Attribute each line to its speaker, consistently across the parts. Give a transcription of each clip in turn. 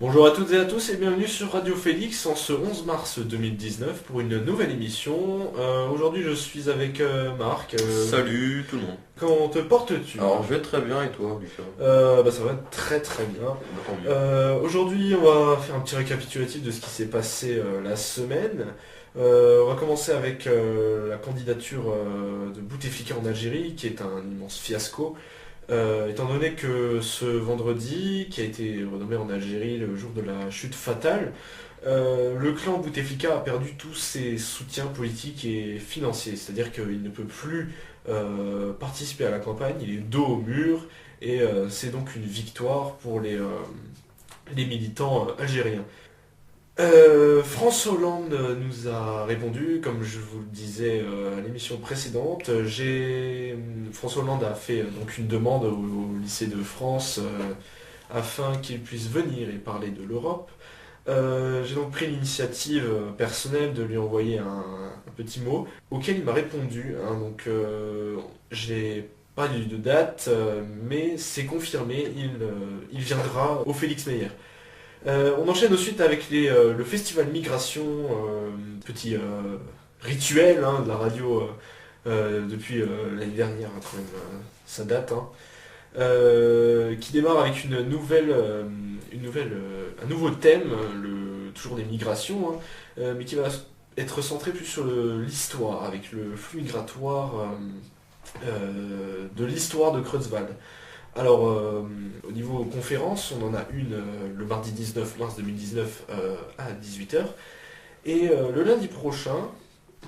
Speaker 1: Bonjour à toutes et à tous et bienvenue sur Radio Félix en ce 11 mars 2019 pour une nouvelle émission. Aujourd'hui je suis avec Marc.
Speaker 2: Salut tout le monde.
Speaker 1: Comment te portes-tu?
Speaker 2: Alors je vais très bien et toi, Lucien?
Speaker 1: Ça va très très bien.
Speaker 2: Bah, tant mieux.
Speaker 1: Aujourd'hui on va faire un petit récapitulatif de ce qui s'est passé la semaine. On va commencer avec la candidature de Bouteflika en Algérie qui est un immense fiasco. Étant donné que ce vendredi, qui a été renommé en Algérie le jour de la chute fatale, le clan Bouteflika a perdu tous ses soutiens politiques et financiers. C'est-à-dire qu'il ne peut plus participer à la campagne, il est dos au mur, et c'est donc une victoire pour les militants algériens. François Hollande nous a répondu, comme je vous le disais à l'émission précédente. François Hollande a fait donc une demande au lycée de France afin qu'il puisse venir et parler de l'Europe. J'ai donc pris l'initiative personnelle de lui envoyer un petit mot auquel il m'a répondu. J'ai pas eu de date, mais c'est confirmé, il viendra au Félix Meyer. On enchaîne ensuite avec le festival Migration, petit rituel de la radio depuis l'année dernière, hein, quand même, ça date, hein, qui démarre avec un nouveau thème, toujours des migrations, hein, mais qui va être centré plus sur l'histoire, avec le flux migratoire de l'histoire de Creutzwald. Alors, au niveau conférence, on en a une le mardi 19 mars 2019 à 18h. Et le lundi prochain,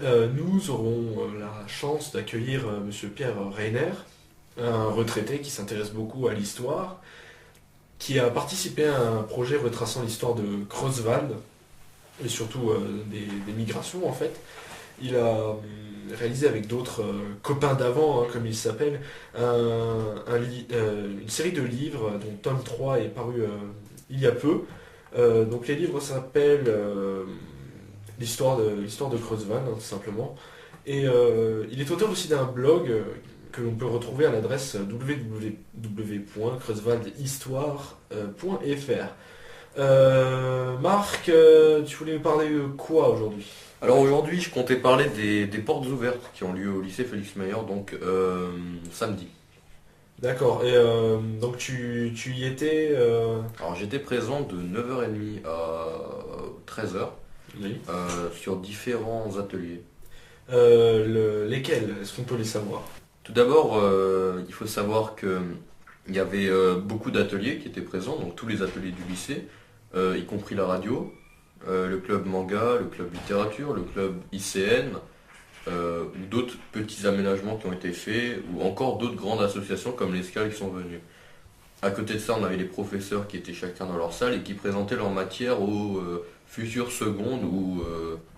Speaker 1: nous aurons la chance d'accueillir Monsieur Pierre Reiner, un retraité qui s'intéresse beaucoup à l'histoire, qui a participé à un projet retraçant l'histoire de Creutzwald, et surtout des migrations en fait. Il a réalisé avec d'autres copains d'avant, hein, comme il s'appelle, une série de livres dont tome 3 est paru il y a peu. Donc les livres s'appellent l'histoire de Creutzwald, hein, tout simplement. Et il est auteur aussi d'un blog que l'on peut retrouver à l'adresse www.creutzwaldhistoire.fr. Marc, tu voulais me parler de quoi aujourd'hui?
Speaker 2: Alors aujourd'hui je comptais parler des portes ouvertes qui ont lieu au lycée Félix Meyer, donc samedi.
Speaker 1: D'accord, et donc tu y étais
Speaker 2: Alors j'étais présent de 9h30 à 13h
Speaker 1: Oui.
Speaker 2: sur différents ateliers.
Speaker 1: Lesquels? Est-ce qu'on peut les savoir?
Speaker 2: Tout d'abord, il faut savoir que il y avait beaucoup d'ateliers qui étaient présents, donc tous les ateliers du lycée, y compris la radio, le club manga, le club littérature, le club ICN, ou d'autres petits aménagements qui ont été faits, ou encore d'autres grandes associations comme l'Escale qui sont venues. À côté de ça, on avait les professeurs qui étaient chacun dans leur salle et qui présentaient leur matière aux futures secondes ou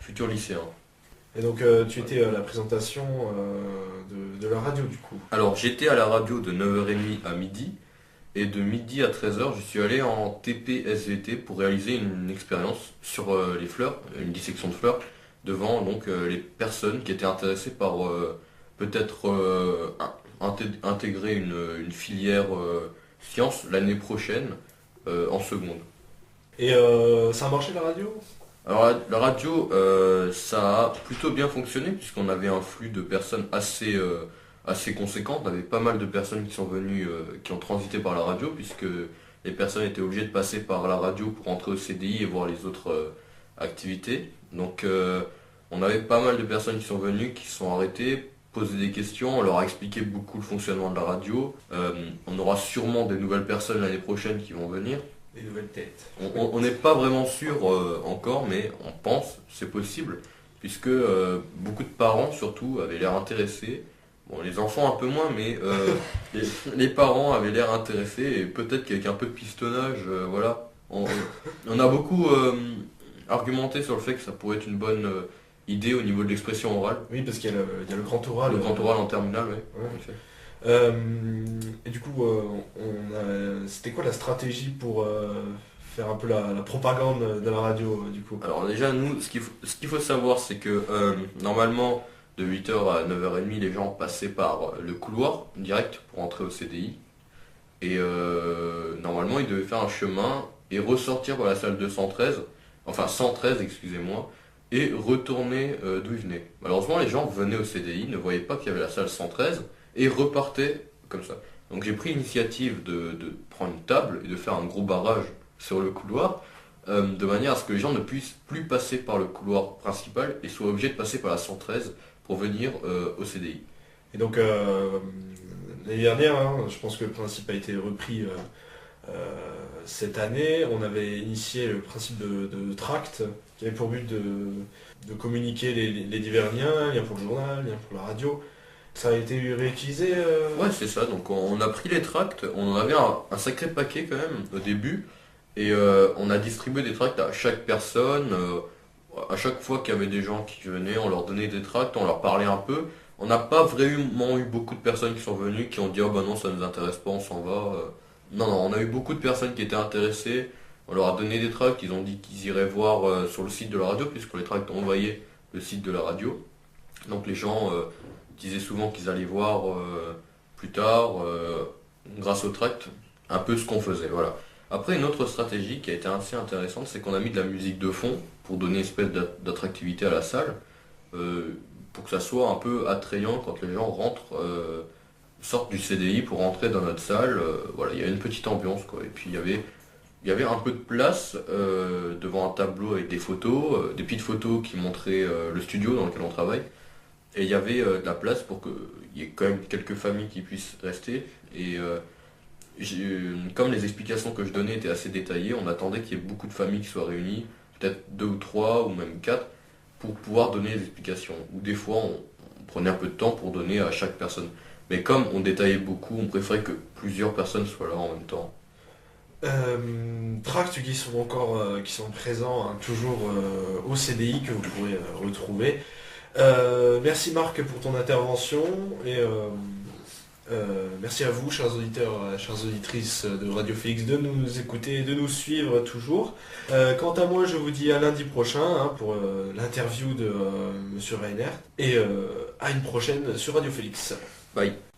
Speaker 2: futurs lycéens.
Speaker 1: Et donc tu étais à la présentation de la radio du coup.
Speaker 2: Alors j'étais à la radio de 9h30 à midi, et de midi à 13h, je suis allé en TP-SVT pour réaliser une expérience sur les fleurs, une dissection de fleurs, devant donc les personnes qui étaient intéressées par peut-être intégrer une filière sciences l'année prochaine en seconde.
Speaker 1: Et ça a marché la radio?
Speaker 2: Alors la radio, ça a plutôt bien fonctionné puisqu'on avait un flux de personnes assez conséquent. On avait pas mal de personnes qui sont venues, qui ont transité par la radio puisque les personnes étaient obligées de passer par la radio pour entrer au CDI et voir les autres activités. Donc on avait pas mal de personnes qui sont venues, qui se sont arrêtées, poser des questions, on leur a expliqué beaucoup le fonctionnement de la radio. On aura sûrement des nouvelles personnes l'année prochaine qui vont venir.
Speaker 1: Des nouvelles têtes.
Speaker 2: On n'est pas vraiment sûr encore, mais on pense, c'est possible, puisque beaucoup de parents surtout avaient l'air intéressés. Bon, les enfants un peu moins, mais les parents avaient l'air intéressés, et peut-être qu'avec un peu de pistonnage, voilà. On a beaucoup argumenté sur le fait que ça pourrait être une bonne idée au niveau de l'expression orale.
Speaker 1: Oui, parce il y a le grand oral.
Speaker 2: Le grand oral en terminale, oui.
Speaker 1: Ouais.
Speaker 2: En effet.
Speaker 1: Euh, et du coup, c'était quoi la stratégie pour faire un peu la propagande de la radio du coup?
Speaker 2: Alors déjà, nous, ce qu'il faut savoir, c'est que normalement, de 8h à 9h30, les gens passaient par le couloir direct pour entrer au CDI. Et normalement, ils devaient faire un chemin et ressortir par la salle 213, enfin 113, excusez-moi, et retourner d'où ils venaient. Malheureusement, les gens venaient au CDI, ne voyaient pas qu'il y avait la salle 113 et repartaient comme ça. Donc j'ai pris l'initiative de prendre une table et de faire un gros barrage sur le couloir, de manière à ce que les gens ne puissent plus passer par le couloir principal et soient obligés de passer par la 113 pour venir au CDI.
Speaker 1: Et donc, l'année dernière, hein, je pense que le principe a été repris cette année. On avait initié le principe de tract, qui avait pour but de communiquer les divers liens pour le journal, liens pour la radio. Ça a été réutilisé
Speaker 2: Ouais, c'est ça. Donc on a pris les tracts, on en avait un sacré paquet quand même au début, et on a distribué des tracts à chaque personne. À chaque fois qu'il y avait des gens qui venaient, on leur donnait des tracts, on leur parlait un peu. On n'a pas vraiment eu beaucoup de personnes qui sont venues, qui ont dit oh bah non ça nous intéresse pas, on s'en va. Non, non, on a eu beaucoup de personnes qui étaient intéressées. On leur a donné des tracts, ils ont dit qu'ils iraient voir sur le site de la radio, puisque les tracts envoyaient le site de la radio. Donc les gens disaient souvent qu'ils allaient voir plus tard, grâce au tract, un peu ce qu'on faisait. Voilà. Après, une autre stratégie qui a été assez intéressante, c'est qu'on a mis de la musique de fond pour donner une espèce d'attractivité à la salle, pour que ça soit un peu attrayant quand les gens rentrent, sortent du CDI pour rentrer dans notre salle. Voilà, il y a une petite ambiance, quoi. Et puis il y avait un peu de place devant un tableau avec des photos, des petites photos qui montraient le studio dans lequel on travaille. Et il y avait de la place pour qu'il y ait quand même quelques familles qui puissent rester. Et comme les explications que je donnais étaient assez détaillées, on attendait qu'il y ait beaucoup de familles qui soient réunies, peut-être 2 ou 3 ou même 4, pour pouvoir donner les explications. Ou des fois, on prenait un peu de temps pour donner à chaque personne. Mais comme on détaillait beaucoup, on préférait que plusieurs personnes soient là en même temps.
Speaker 1: Tracts qui sont encore qui sont présents hein, toujours au CDI que vous pourrez retrouver. Merci Marc pour ton intervention et merci à vous, chers auditeurs, chères auditrices de Radio Félix, de nous écouter et de nous suivre toujours. Quant à moi, je vous dis à lundi prochain hein, pour l'interview de Monsieur Reiner et à une prochaine sur Radio Félix.
Speaker 2: Bye.